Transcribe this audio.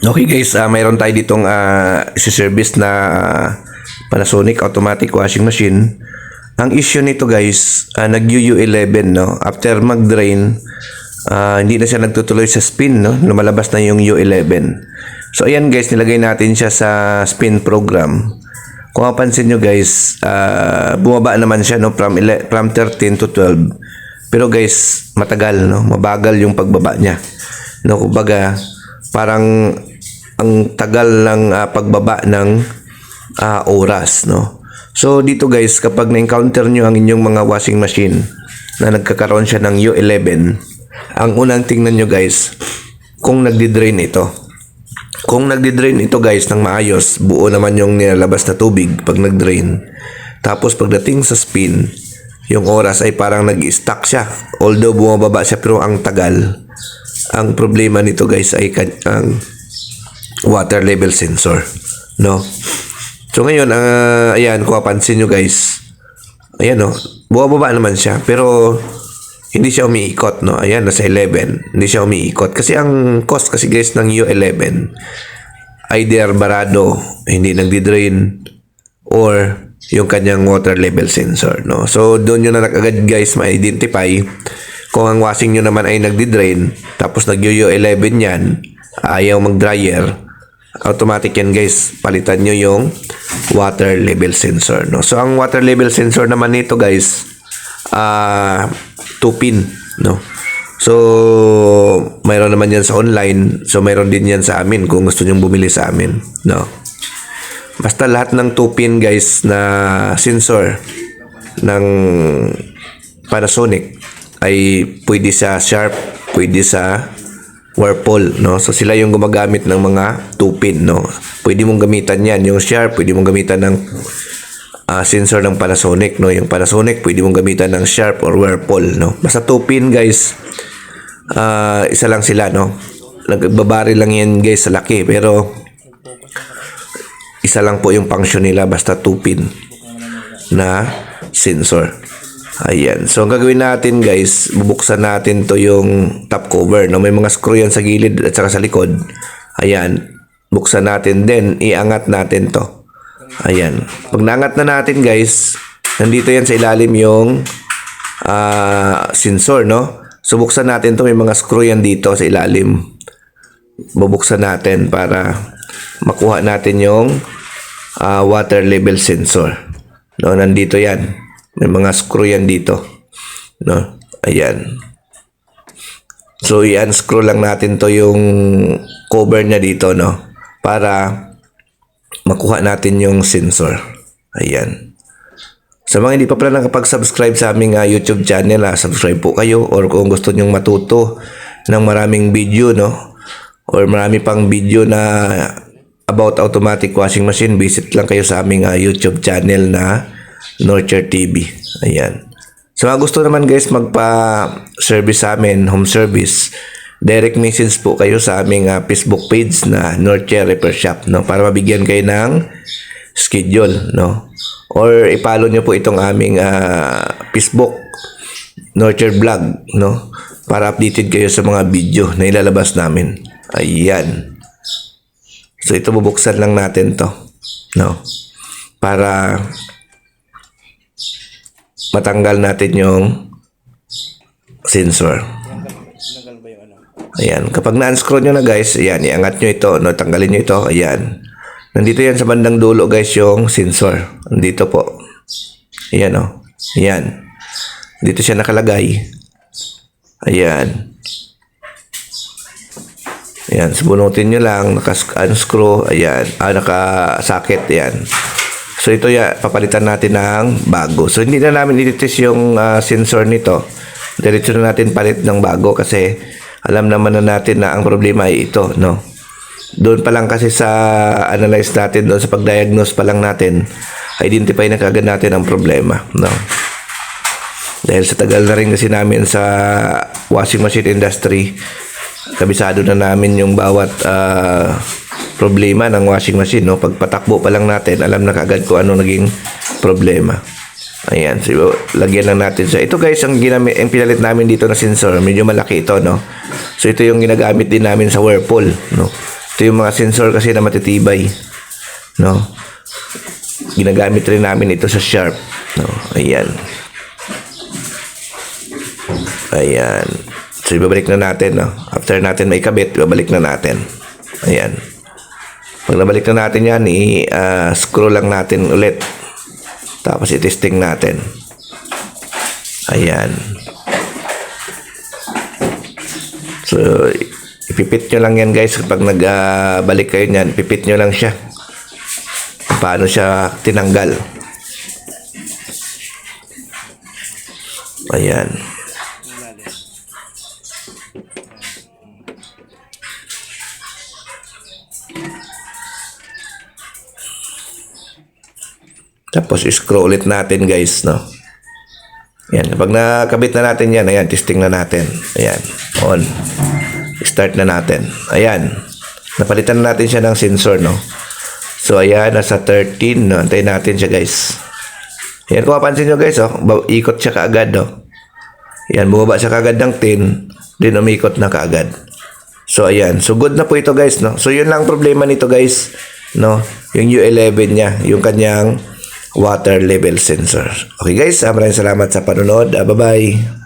Okay guys, mayroon tayo ditong isi-service na Panasonic automatic washing machine. Ang issue nito guys, nag-U11 no. After mag-drain, hindi na siya nagtutuloy sa spin no. Lumalabas na yung U11. So ayan guys, nilagay natin siya sa spin program. Kung mapansin nyo guys, bumaba naman siya no from 13 to 12. Pero guys, matagal no, mabagal yung pagbaba niya. No, kumbaga parang ang tagal ng pagbaba ng oras no. So dito guys, kapag na-encounter nyo ang inyong mga washing machine na nagkakaroon siya ng U11, ang unang tingnan nyo guys kung nagdi-drain ito. Kung nagdi-drain ito guys ng maayos, buo naman yung nilalabas na tubig pag nag-drain. Tapos pagdating sa spin, yung oras ay parang nag-stuck siya. Although bumababa siya pero ang tagal. Ang problema nito guys ay ang water level sensor, no? So ngayon, ayan, kung mapansin nyo guys, ayan no, bumababa naman siya pero hindi siya umiikot no. Ayan, nasa 11, hindi siya umiikot kasi ang cost kasi guys ng U11 either barado, hindi nagdi-drain, or yung kanyang water level sensor no. So doon nyo na agad guys ma-identify kung ang washing nyo naman ay nagdi-drain tapos nag-U11 yan, ayaw mag-dryer, automatic yan guys, palitan nyo yung water level sensor no. So ang water level sensor naman nito guys, 2-pin no. So mayroon naman yan sa online, so mayroon din yan sa amin kung gusto nyong bumili sa amin no. Basta lahat ng 2-pin guys na sensor ng Panasonic ay pwede sa Sharp, pwede sa Whirlpool no. So sila yung gumagamit ng mga 2-pin no. Pwede mong gamitan yan yung Sharp, pwede mong gamitan ng sensor ng Panasonic no. Yung Panasonic pwede mong gamitan ng Sharp or Whirlpool no. Basta 2-pin guys, isa lang sila no. Nagbabari lang yan guys sa laki pero isa lang po yung function nila, basta 2-pin na sensor. Ayan. So ang gagawin natin guys, bubuksan natin to yung top cover no. May mga screw yan sa gilid at saka sa likod. Ayan. Buksan natin din, iangat natin to. Ayan. Pag naangat na natin guys, nandito yan sa ilalim yung sensor no. So buksan natin to, may mga screw yan dito sa ilalim. Bubuksan natin para makuha natin yung water level sensor no. Nandito yan, may mga screw yan dito no. Ayan. So i-unscrew lang natin to yung cover niya dito no, para makuha natin yung sensor. Ayan. Sa mga hindi pa pala nakapag-subscribe sa aming YouTube channel, subscribe po kayo, or kung gusto nyong matuto ng maraming video no, or marami pang video na about automatic washing machine, visit lang kayo sa aming YouTube channel na Nurture TV. Ayan. So gusto naman guys magpa-service sa amin, home service, direct message po kayo sa aming Facebook page na Nurture Repair Shop no, para mabigyan kayo ng schedule no, or i-follow nyo po itong aming Facebook Nurture Vlog no, para updated kayo sa mga video na ilalabas namin. Ayan. So ito, bubuksan lang natin to no, para matanggal natin yung sensor. Ayan, kapag na-unscrew nyo na guys, ayan, iangat nyo ito no, tanggalin nyo ito. Ayan, nandito yan sa bandang dulo guys yung sensor, nandito po. Ayan o, ayan, dito siya nakalagay. Ayan. Ayan, subunutin nyo lang, naka-unscrew, ayan, naka-socket, ayan. So ito ya, papalitan natin ng bago. So hindi na namin i-test yung sensor nito. Diretso na natin palit ng bago kasi alam naman na natin na ang problema ay ito, no. Doon pa lang kasi sa analyze natin, doon sa pag-diagnose pa lang natin, identify na kagad natin ang problema, no. Dahil sa tagal na rin kasi namin sa washing machine industry, kabisado na namin yung bawat problema ng washing machine no. Pagpatakbo pa lang natin, alam na kagad kung ano naging problema. Ayan, so lagyan lang natin siya. Ito guys, ang pinalit namin dito na sensor, medyo malaki ito no. So ito yung ginagamit din namin sa Whirlpool no. Ito yung mga sensor kasi na matitibay. No? Ginagamit rin namin ito sa Sharp. No? Ayan. Ayan. So, ibabalik na natin. No? After natin may kabit, ibabalik na natin. Ayan. Pag nabalik na natin yan, scroll lang natin ulit. Tapos i-testing natin. Ayan. So, ipipit nyo lang yan guys. Kapag nagbalik kayo nyan, ipipit nyo lang siya. Paano siya tinanggal. Ayan. Tapos scroll ulit natin guys, no. Ayan, kapag nakabit na natin yan, ayan, testing na natin. Ayan, on. Start na natin. Ayan. Napalitan na natin siya ng sensor, no. So ayan, nasa 13, no. Antayin natin siya guys. Ayan, kung mapansin nyo guys, oh, ikot siya kaagad, no. Ayan, bumaba siya kaagad ng 10, then umikot na kaagad. So ayan, so good na po ito guys, no. So yun lang problema nito guys, no. Yung U11 niya, yung kanyang water level sensor. Okay guys, maraming salamat sa panonood. Bye-bye.